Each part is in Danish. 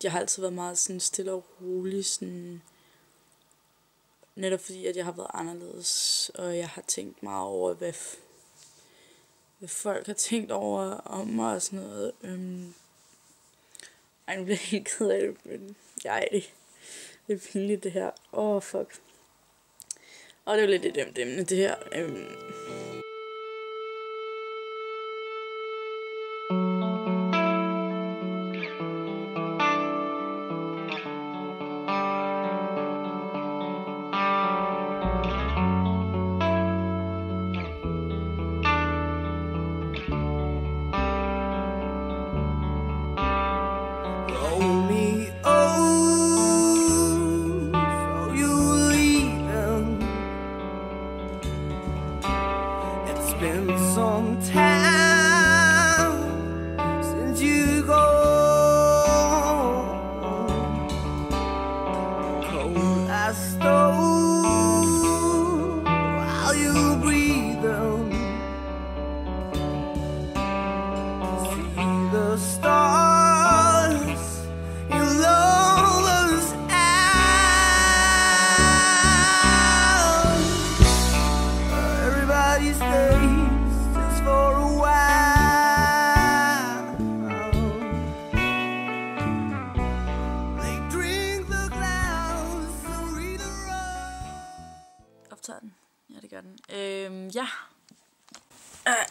jeg har altid været meget sådan stille og rolig, sådan, netop fordi, at jeg har været anderledes, og jeg har tænkt meget over, hvad folk har tænkt over om mig og sådan noget. Ej, nu bliver jeg helt ked af det, men det er pinligt det her. Fuck. Og det er jo lidt et emne, det her.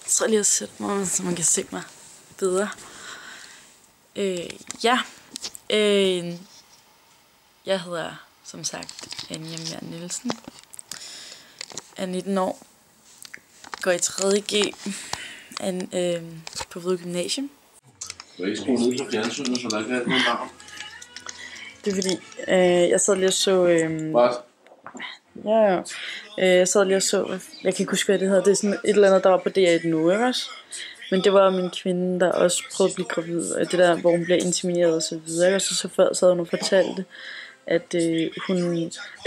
Så lige at sætte mig, så man kan se mig bedre. Jeg hedder, som sagt, Anja Mær Nielsen. Er 19 år. Går i 3.G på Hvide Gymnasium. Du er ikke skruet ned på fjernsynet, så der ikke er noget navn. Det er fordi, jeg sad lige og så... jeg sad lige og så, jeg kan ikke huske, hvad det hedder. Det er sådan et eller andet, der var på DR1 nu, ikke også? Men det var min kvinde, der også prøvede at blive gravid. Og det der, hvor hun bliver intimideret og så videre. Og så før sad hun og fortalte, at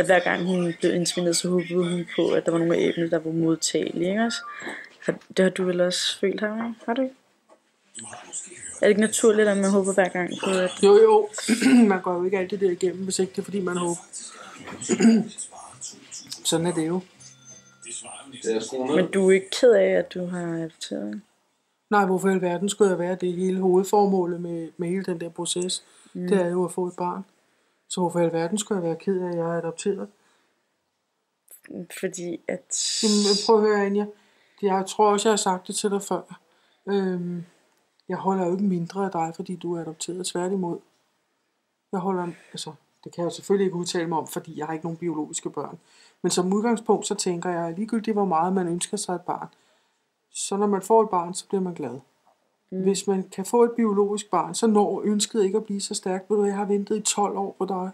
hver gang hun blev intimideret, så håbede hun på, at der var nogle af æbene, der var modtagelige, ikke også? Det har du vel også følt her, ikke? Har du ikke? Er det ikke naturligt, at man håber hver gang på, at... Jo. Man går jo ikke altid det igennem, hvis ikke det er, fordi man håber. Sådan er det jo. Men du er ikke ked af, at du har adopteret? Nej, hvorfor i alverden skulle jeg være det hele hovedformålet med hele den der proces? Det er jo at få et barn. Så hvorfor i alverden skulle jeg være ked af, at jeg er adopteret? Fordi at... Jamen, prøv at høre, Anja. Jeg tror også, jeg har sagt det til dig før. Jeg holder jo ikke mindre af dig, fordi du er adopteret. Tværtimod. Jeg holder... Altså, det kan jeg jo selvfølgelig ikke udtale mig om, fordi jeg har ikke nogen biologiske børn. Men som udgangspunkt, så tænker jeg, ligegyldigt hvor meget man ønsker sig et barn. Så når man får et barn, så bliver man glad. Hvis man kan få et biologisk barn, så når ønsket ikke at blive så stærkt. Jeg har ventet i 12 år på dig.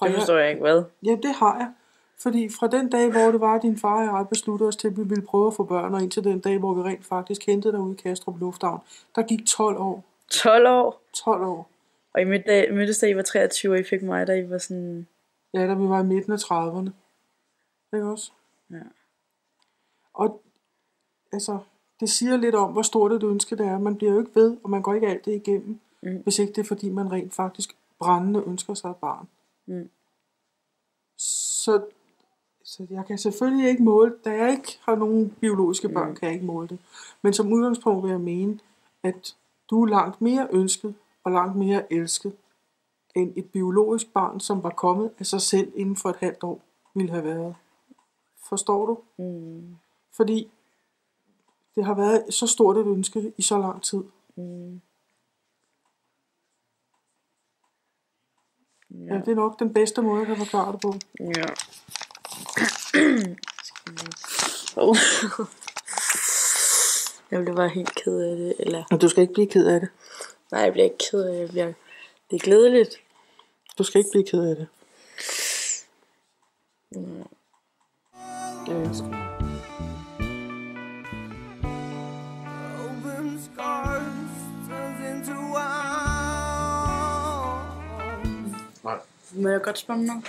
Det forstår jeg ikke, hvad? Ja, det har jeg. Fordi fra den dag, hvor det var, at din far og jeg besluttede os til, at vi ville prøve at få børn, og indtil den dag, hvor vi rent faktisk hentede dig ud i Kastrup Lufthavn, der gik 12 år. 12 år? 12 år. Og I mødtes da I var 23, og I fik mig, da I var sådan... Ja, da vi var i midten af 30'erne. Ikke også? Ja. Og altså, det siger lidt om, hvor stort et ønske det er. Man bliver jo ikke ved, og man går ikke alt det igennem, hvis ikke det er, fordi man rent faktisk brændende ønsker sig et barn. Så jeg kan selvfølgelig ikke måle, da jeg ikke har nogen biologiske børn, kan jeg ikke måle det. Men som udgangspunkt vil jeg mene, at du er langt mere ønsket og langt mere elsket, end et biologisk barn, som var kommet af sig selv inden for et halvt år, ville have været. Forstår du? Fordi det har været så stort et ønske i så lang tid. Ja, det er nok den bedste måde, jeg kan forklare det på. Ja. Jeg bliver bare helt ked af det, eller... Men du skal ikke blive ked af det. Nej, jeg bliver ikke ked af det. Det er glædeligt. Du skal ikke blive ked af det. Ja, jeg skal. Må jeg godt spørge mig?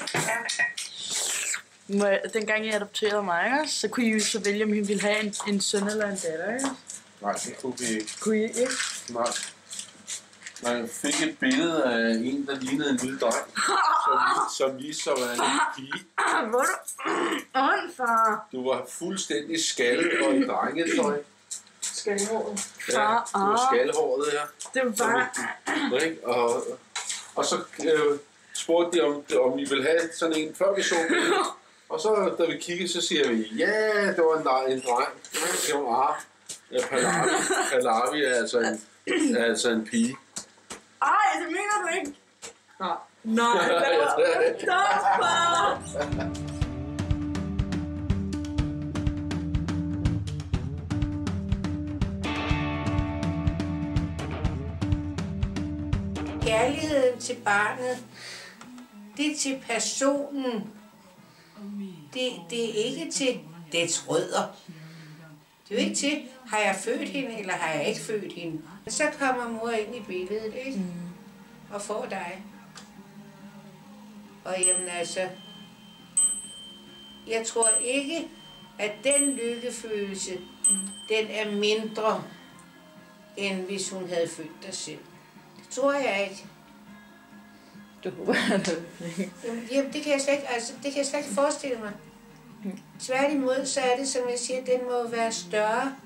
Dengang jeg adopterede mig, så kunne I jo så vælge, om I ville have en søn eller en datter, ikke? Nej, det kunne vi ikke. Kunne I ikke? Nej. man fik et billede af en, der lignede en lille dreng, som viste sig at være en lille pige. Hvor du far? Du var fuldstændig skaldet og i drengetøj. Skalhåret. Ja, du var skalhåret her. Det var... Ikke? Og så spurgte de, om vi ville have sådan en, før vi så billedet. Og så, da vi kiggede, så siger vi, ja, det var en dreng. Det var Pallavi er altså en pige. Ej, det mener du ikke. Nej, det var far. Kærligheden til barnet, det er til personen. Det er ikke til dets rødder. Det er jo ikke til, har jeg født hende, eller har jeg ikke født hende. Så kommer mor ind i billedet, ikke? Og får dig. Og jamen altså, jeg tror ikke, at den lykkefølelse, den er mindre, end hvis hun havde født dig selv. Det tror jeg ikke. Du håber, Jamen, det kan jeg slet ikke forestille mig. Tværtimod, så er det, som jeg siger, den må være større.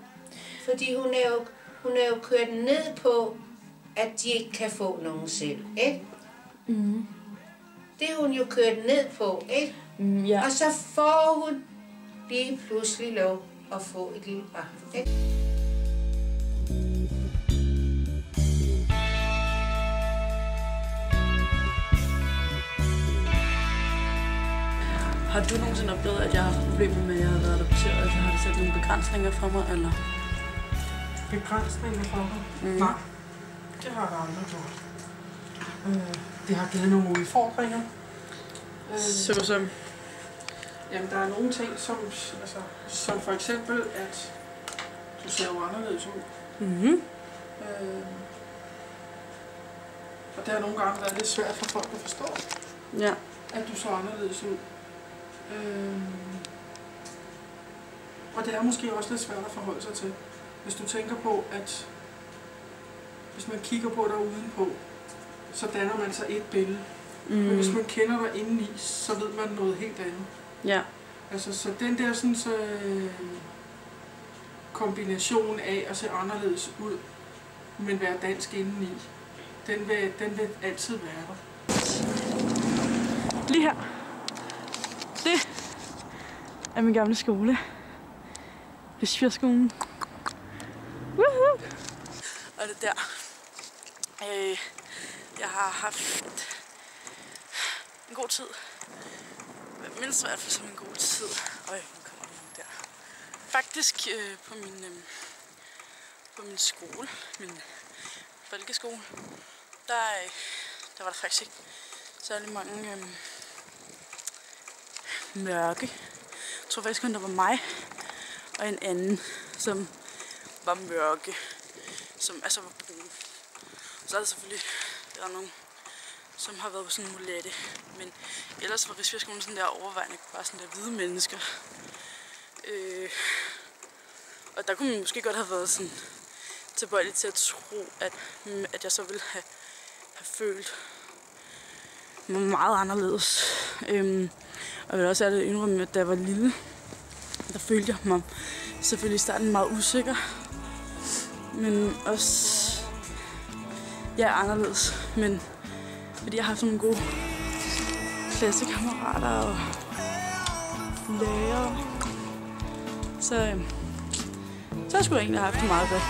Fordi hun er jo kørt ned på, at de ikke kan få nogen selv, ikke? Mm. Det er hun jo kørt ned på, ikke? Ja. Og så får hun lige pludselig lov at få et lille barn, ikke? Har du nogensinde oplevet, at jeg har haft problemer med, at jeg har været adopteret? Altså, har det sat nogle begrænsninger for mig, eller? Begrænsninger for dig? Nej, det har der aldrig gjort. Det har givet nogle udfordringer. Såsom? Jamen, der er nogle ting, som for eksempel, at du ser jo anderledes ud. Mhm. Og det har nogle gange været lidt svært for folk at forstå, Ja. at du så anderledes ud. Og det er måske også lidt svært at forholde sig til, hvis du tænker på, at hvis man kigger på dig udenpå, så danner man sig et billede. Men hvis man kender dig indeni, så ved man noget helt andet. Ja. Altså, så den der sådan, kombination af at se anderledes ud, men være dansk indeni, den vil altid være der. Lige her. Det er min gamle skole. Vestfjordskolen. Woohoo! Og det der. Jeg har haft en god tid. Mindst i hvert fald som en god tid. Øj, nu kommer den der. Faktisk på min skole, min folkeskole, der var der faktisk ikke særlig mange mørke. Jeg tror faktisk kun, der var mig og en anden, som var mørke, som altså var brune. Så er der selvfølgelig nogen, som har været på sådan en mulette, men ellers var Vestfjordskolen sådan der overvejende bare sådan der hvide mennesker. Og der kunne man måske godt have været sådan tilbøjelig til at tro, at jeg så ville have følt mig meget anderledes. Og jeg vil også ærligt indrømme, at da jeg var lille, der følte jeg mig selvfølgelig i starten meget usikker. Men også anderledes. Men fordi jeg har haft nogle gode klassekammerater og lærere, så skulle jeg egentlig have haft det meget godt.